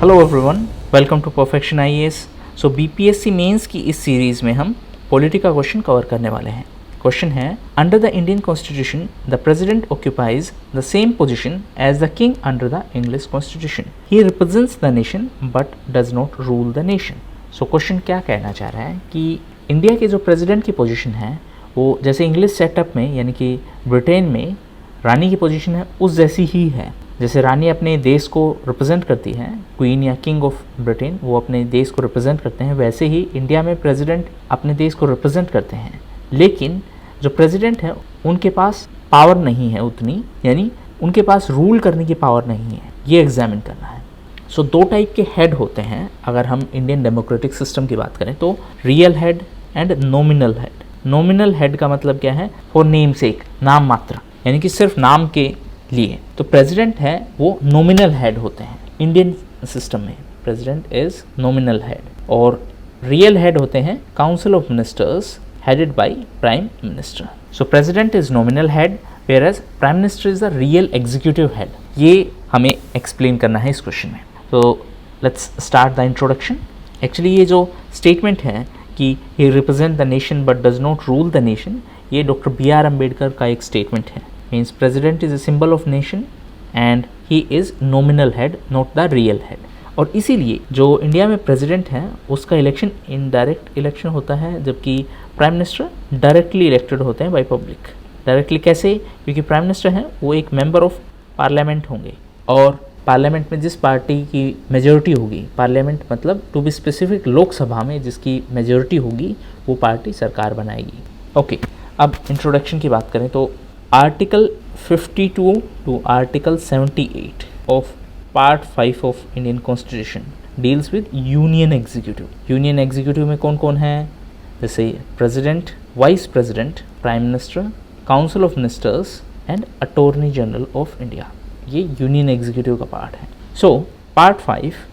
Hello everyone, welcome to perfection IAS. So BPSC mains की इस series में हम पॉलिटी का क्वेश्चन कवर करने वाले हैं। क्वेश्चन है, under the Indian constitution the president occupies the same position as the king under the English constitution. He represents the nation but does not rule the nation. So question क्या कहना चाह रहा है कि इंडिया के जो president की position है वो जैसे इंग्लिश सेटअप में यानी कि ब्रिटेन में रानी की पोजीशन है उस जैसी ही है। जैसे रानी अपने देश को रिप्रेजेंट करती है, क्वीन या किंग ऑफ ब्रिटेन वो अपने देश को रिप्रेजेंट करते हैं, वैसे ही इंडिया में प्रेसिडेंट अपने देश को रिप्रेजेंट करते हैं। लेकिन जो प्रेसिडेंट है उनके पास पावर नहीं है उतनी, यानी उनके पास रूल करने की पावर नहीं है। ये एग्जामिन करना है। सो दो टाइप के हेड होते हैं अगर हम इंडियन डेमोक्रेटिक सिस्टम की बात करें तो, real head and nominal head. Nominal head का मतलब क्या है? फॉर नेम सेक, नाम मात्र, यानी कि सिर्फ नाम के लिए। तो प्रेसिडेंट है वो नॉमिनल हेड होते हैं इंडियन सिस्टम में। प्रेसिडेंट इज नॉमिनल हेड और रियल हेड होते हैं council of ministers headed by prime minister. So president is nominal head whereas prime minister is the real executive head. ये हमें explain करना है इस क्वेश्चन में। तो let's start the introduction. Actually ये जो स्टेटमेंट है कि he represent the nation but does not rule the nation, ये डॉक्टर B.R. अम्बेडकर का एक स्टेटमेंट है। Means president is a symbol of nation and he is nominal head, not the real head. और इसीलिए जो इंडिया में प्रेसिडेंट है उसका इलेक्शन इनडायरेक्ट इलेक्शन होता है, जबकि प्राइम मिनिस्टर डायरेक्टली इलेक्टेड होते हैं बाय पब्लिक। डायरेक्टली कैसे? क्योंकि प्राइम मिनिस्टर हैं वो एक मेंबर ऑफ पार्लियामेंट होंगे और पार्लियामेंट में जिस पार्टी की मेजोरिटी होगी, पार्लियामेंट मतलब टू बी स्पेसिफिक लोकसभा में जिसकी मेजोरिटी होगी वो पार्टी सरकार बनाएगी। ओके, अब इंट्रोडक्शन की बात करें तो article 52 to article 78 of part 5 of Indian constitution deals with union executive. Union executive में कौन कौन है? जैसे president, vice president, prime minister, council of ministers and attorney general of India. ये यूनियन एग्जीक्यूटिव का पार्ट है। So part 5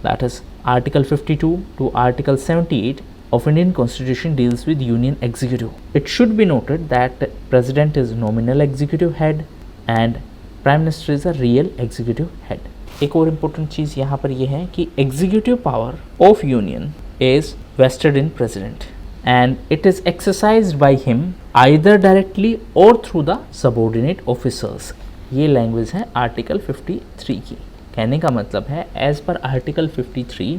that is article 52 to article 78 of Indian Constitution deals with Union Executive. It should be noted that President is nominal executive head and Prime Minister is a real executive head. एक और important चीज़ यहाँ पर यह है कि executive power of Union is vested in President and it is exercised by him either directly or through the subordinate officers. ये language है article 53 की। कहने का मतलब है एज पर आर्टिकल 53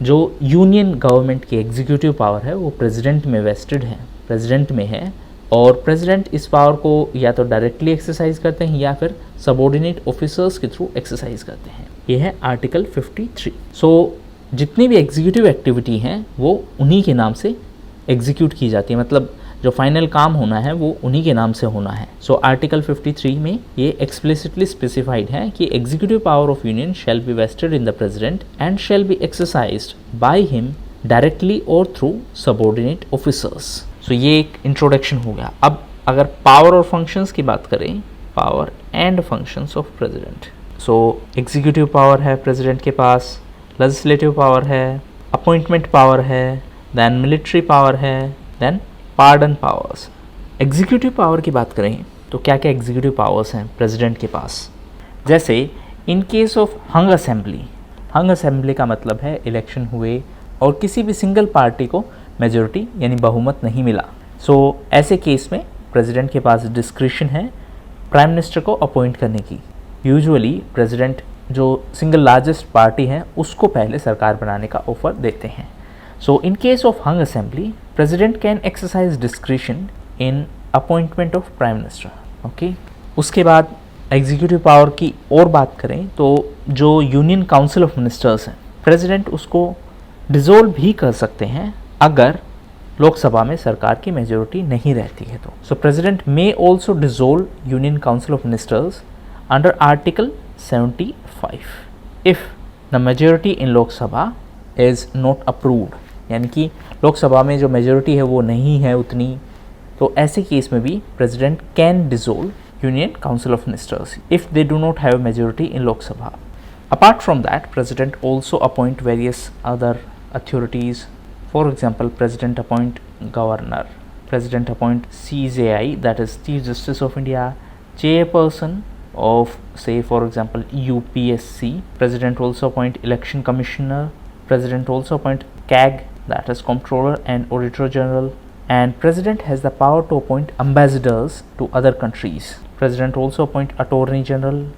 जो यूनियन गवर्नमेंट की एग्जीक्यूटिव पावर है वो प्रेसिडेंट में वेस्टेड है, प्रेसिडेंट में है। और प्रेसिडेंट इस पावर को या तो डायरेक्टली एक्सरसाइज करते हैं या फिर सबऑर्डिनेट ऑफिसर्स के थ्रू एक्सरसाइज करते हैं। ये है आर्टिकल 53। सो जितनी भी एग्जीक्यूटिव एक्टिविटी हैं वो उन्हीं के नाम से एग्जीक्यूट की जाती है, मतलब जो फाइनल काम होना है वो उन्हीं के नाम से होना है। सो आर्टिकल 53 में ये एक्सप्लिसिटली स्पेसिफाइड है कि executive power of union shall be vested in the president and shall be exercised by him directly और थ्रू सबऑर्डिनेट ऑफिसर्स। सो ये एक इंट्रोडक्शन हो गया। अब अगर पावर और फंक्शंस की बात करें, power and functions of president. So executive power है प्रेसिडेंट के पास, लेजिस्लेटिव पावर है, अपॉइंटमेंट पावर है, देन मिलिट्री पावर है, then pardon powers. Executive power की बात करें तो क्या क्या एग्जीक्यूटिव पावर्स हैं प्रेसिडेंट के पास? जैसे in case of hung assembly, hung assembly का मतलब है इलेक्शन हुए और किसी भी सिंगल पार्टी को मेजोरिटी यानी बहुमत नहीं मिला। सो ऐसे केस में प्रेसिडेंट के पास डिस्क्रिशन है प्राइम मिनिस्टर को अपॉइंट करने की। यूजुअली प्रेसिडेंट जो सिंगल लार्जेस्ट पार्टी है उसको पहले सरकार बनाने का ऑफर देते हैं। So in case of hung assembly, president can exercise discretion in appointment of prime minister. Okay? उसके बाद एग्जीक्यूटिव पावर की और बात करें तो जो यूनियन काउंसिल ऑफ मिनिस्टर्स हैं, प्रेसिडेंट उसको डिसॉल्व भी कर सकते हैं अगर लोकसभा में सरकार की मेजोरिटी नहीं रहती है तो। सो president may also dissolve union council of ministers under article 75 if the majority in Lok Sabha is not approved, यानी कि लोकसभा में जो मेजोरिटी है वो नहीं है उतनी, तो ऐसे केस में भी president can dissolve union council of ministers if they do not have majority in Lok Sabha. Apart from that president also appoint various other authorities. For example president appoint governor, president appoint CJI that is chief justice of India, chairperson of, say for example, UPSC. President also appoint election commissioner. President also appoint CAG, that is Comptroller and Auditor General. And President has the power to appoint ambassadors to other countries. President also appoint Attorney General,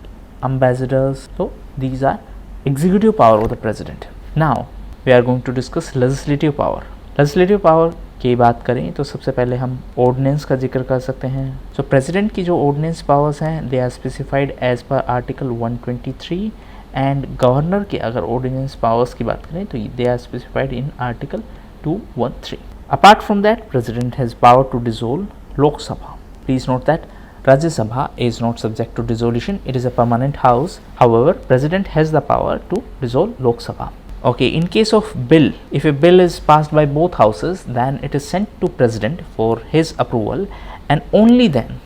ambassadors. So these are executive power of the President. Now we are going to discuss legislative power. Legislative power की बात करें तो सबसे पहले हम ordinance का जिक्र कर सकते हैं. सो प्रेसिडेंट की जो ऑर्डिनेंस पावर्स हैं they are specified as per article 123 and governor के अगर ऑर्डिनेंस पावर्स की बात करें तो they are specified in article 213. Apart from that president has power to dissolve Lok Sabha. Please note that Rajya Sabha is not subject to dissolution. It is a permanent house. However, President has the power to dissolve Lok Sabha. Okay, in case of bill, if a bill is passed by both houses, then it is sent to President for his approval, and only then,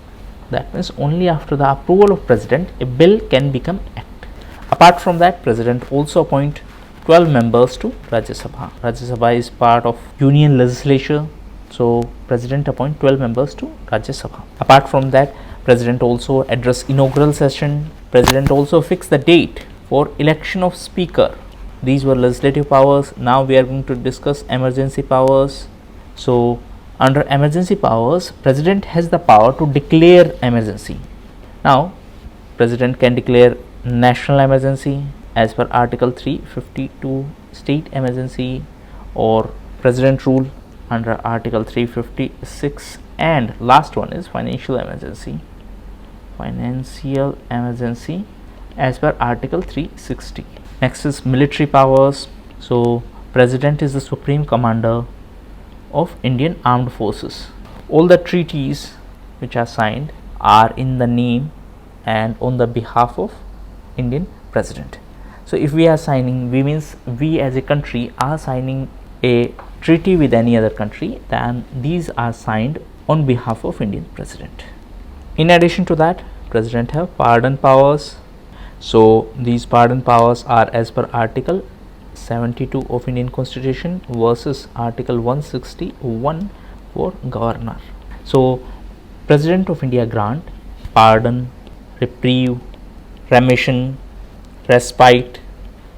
that means only after the approval of President, a bill can become act. Apart from that, President also appoint 12 members to Rajya Sabha. Rajya Sabha is part of Union legislature. So, President appoint 12 members to Rajya Sabha. Apart from that, President also address inaugural session. President also fix the date for election of speaker. These were legislative powers. Now we are going to discuss emergency powers. So under emergency powers, President has the power to declare emergency. Now President can declare national emergency as per Article 352, state emergency, or President rule under Article 356, and last one is financial emergency as per Article 360. Next is military powers. So President is the supreme commander of Indian armed forces. All the treaties which are signed are in the name and on the behalf of Indian President. So if we are signing, we means we as a country are signing a treaty with any other country, then these are signed on behalf of Indian President. In addition to that, President have pardon powers. So these pardon powers are as per Article 72 of Indian Constitution versus Article 161 for governor. So President of India grant pardon, reprieve, remission, respite.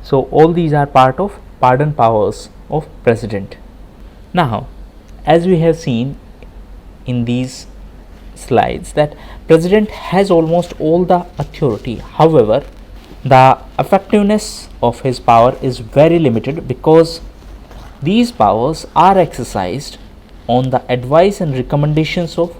So all these are part of pardon powers of President. Now as we have seen in these slides that President has almost all the authority. However, the effectiveness of his power is very limited because these powers are exercised on the advice and recommendations of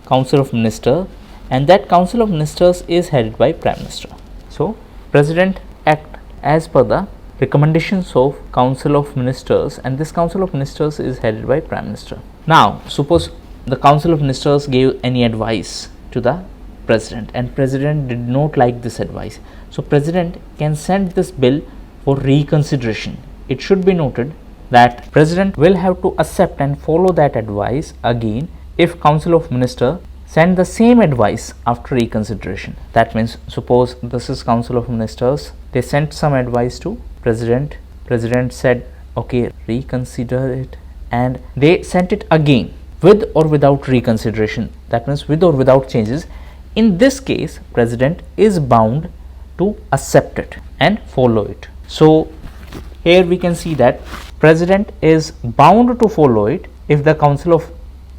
Council of Ministers, and that Council of Ministers is headed by Prime Minister. So President act as per the recommendations of Council of Ministers, and this Council of Ministers is headed by Prime Minister. Now suppose the Council of Ministers gave any advice to the President and President did not like this advice. So President can send this bill for reconsideration. It should be noted that President will have to accept and follow that advice again if Council of Ministers send the same advice after reconsideration. That means suppose this is Council of Ministers, they sent some advice to President. President said okay, reconsider it, and they sent it again with or without reconsideration, that means with or without changes. In this case, President is bound to accept it and follow it. So here we can see that President is bound to follow it if the Council of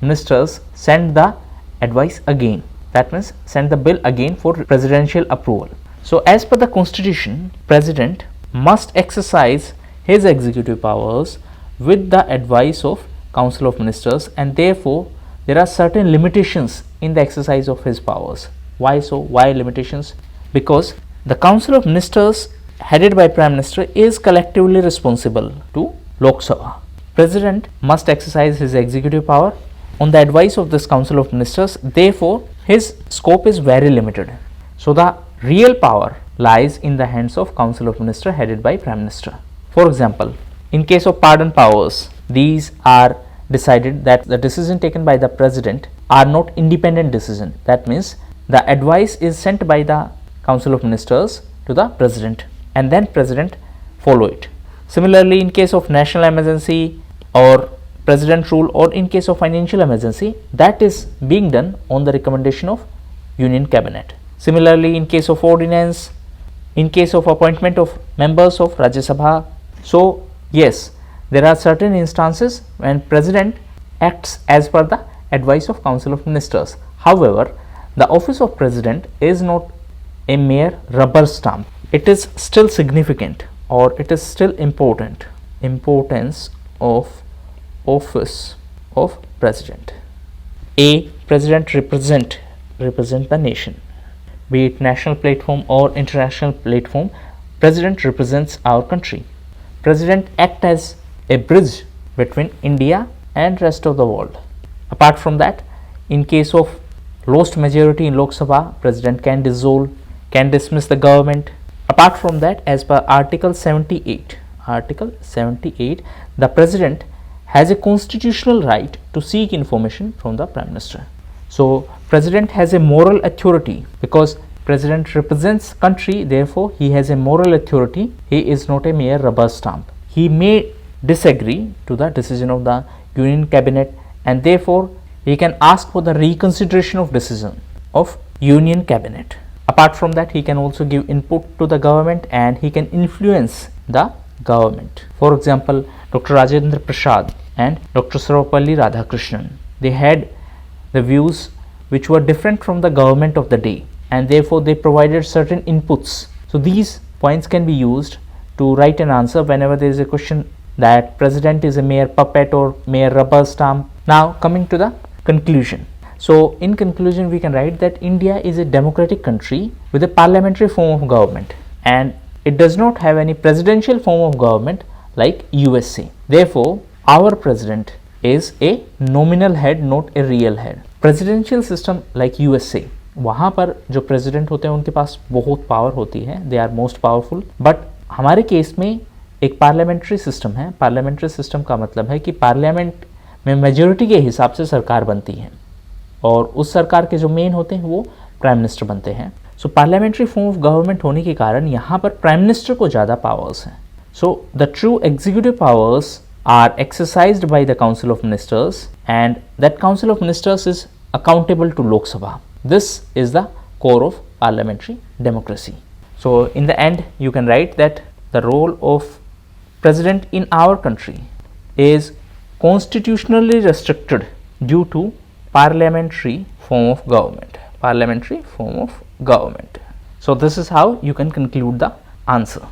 Ministers send the advice again, that means send the bill again for presidential approval. So as per the Constitution, President must exercise his executive powers with the advice of Council of Ministers, and therefore there are certain limitations in the exercise of his powers. Why so? Why limitations? Because the Council of Ministers headed by Prime Minister is collectively responsible to Lok Sabha. President must exercise his executive power on the advice of this Council of Ministers, therefore his scope is very limited. So the real power lies in the hands of Council of Ministers headed by Prime Minister. For example, in case of pardon powers, these are decided that the decision taken by the President are not independent decision. That means the advice is sent by the Council of Ministers to the President and then President follow it. Similarly, in case of national emergency or President rule, or in case of financial emergency, that is being done on the recommendation of Union Cabinet. Similarly, in case of ordinance, in case of appointment of members of Rajya Sabha. So yes, there are certain instances when President acts as per the advice of Council of Ministers. However, the office of President is not a mere rubber stamp. It is still significant, or it is still important. Importance of office of President. A. President represent the nation. Be it national platform or international platform, President represents our country. President act as a bridge between India and rest of the world. Apart from that, in case of lost majority in Lok Sabha, President can dismiss the government. Apart from that, as per Article 78, the President has a constitutional right to seek information from the Prime Minister. So President has a moral authority, because President represents country, therefore he has a moral authority. He is not a mere rubber stamp. He may disagree to the decision of the Union Cabinet, and therefore he can ask for the reconsideration of decision of Union Cabinet. Apart from that, he can also give input to the government, and he can influence the government. For example, Dr. Rajendra Prasad and Dr. Sarvapalli Radhakrishnan, they had the views which were different from the government of the day, and therefore they provided certain inputs. So these points can be used to write an answer whenever there is a question that President is a mere puppet or mere rubber stamp. Now coming to the conclusion. So in conclusion, we can write that India is a democratic country with a parliamentary form of government, and it does not have any presidential form of government like USA. Therefore, our president is a nominal head, not a real head. Presidential system like USA, वहाँ पर जो president होते हैं उनके पास बहुत power होती है, they are most powerful. But हमारे केस में एक पार्लियामेंट्री सिस्टम है. पार्लियामेंट्री सिस्टम का मतलब है कि पार्लियामेंट में मेजोरिटी के हिसाब से सरकार बनती है, और उस सरकार के जो मेन होते हैं वो प्राइम मिनिस्टर बनते हैं. सो पार्लियामेंट्री फॉर्म ऑफ गवर्नमेंट होने के कारण यहाँ पर प्राइम मिनिस्टर को ज़्यादा पावर्स हैं. So the true executive powers are exercised by the Council of Ministers, and that Council of Ministers is accountable to Lok Sabha. This is the core of parliamentary democracy. So in the end, you can write that the role of president in our country is constitutionally restricted due to parliamentary form of government. So this is how you can conclude the answer.